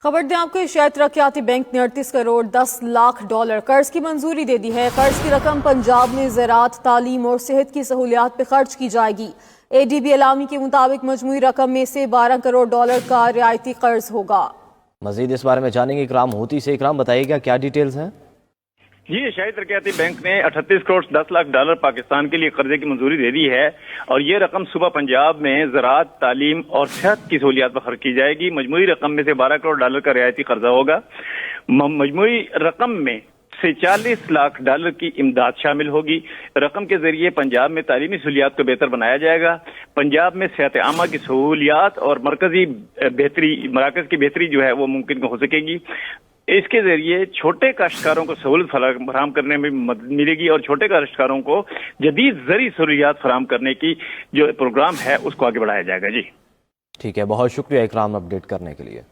خبر دیں آپ کو ایشیائی ترقیاتی بینک نے 38 کروڑ 10 لاکھ ڈالر قرض کی منظوری دے دی ہے۔ قرض کی رقم پنجاب میں زراعت، تعلیم اور صحت کی سہولیات پہ خرچ کی جائے گی۔ اے ڈی بی اعلامی کے مطابق مجموعی رقم میں سے 12 کروڑ ڈالر کا رعایتی قرض ہوگا۔ مزید اس بارے میں جانیں گے اکرام ہوتی سے۔ اکرام بتائیے گا کیا ڈیٹیلز ہیں؟ جی، ایشیائی ترقیاتی بینک نے 38 کروڑ 10 لاکھ ڈالر پاکستان کے لیے قرضے کی منظوری دے دی ہے، اور یہ رقم صوبہ پنجاب میں زراعت، تعلیم اور صحت کی سہولیات پر خرچ کی جائے گی۔ مجموعی رقم میں سے 12 کروڑ ڈالر کا رعایتی قرضہ ہوگا۔ مجموعی رقم میں سے 40 لاکھ ڈالر کی امداد شامل ہوگی۔ رقم کے ذریعے پنجاب میں تعلیمی سہولیات کو بہتر بنایا جائے گا۔ پنجاب میں صحت عامہ کی سہولیات اور مراکز کی بہتری جو ہے وہ ممکن ہو سکے گی۔ اس کے ذریعے چھوٹے کاشتکاروں کو سہولت فراہم کرنے میں مدد ملے گی، اور چھوٹے کاشتکاروں کو جدید زرعی سہولیات فراہم کرنے کی جو پروگرام ہے اس کو آگے بڑھایا جائے گا۔ جی ٹھیک ہے، بہت شکریہ اکرام اپڈیٹ کرنے کے لیے۔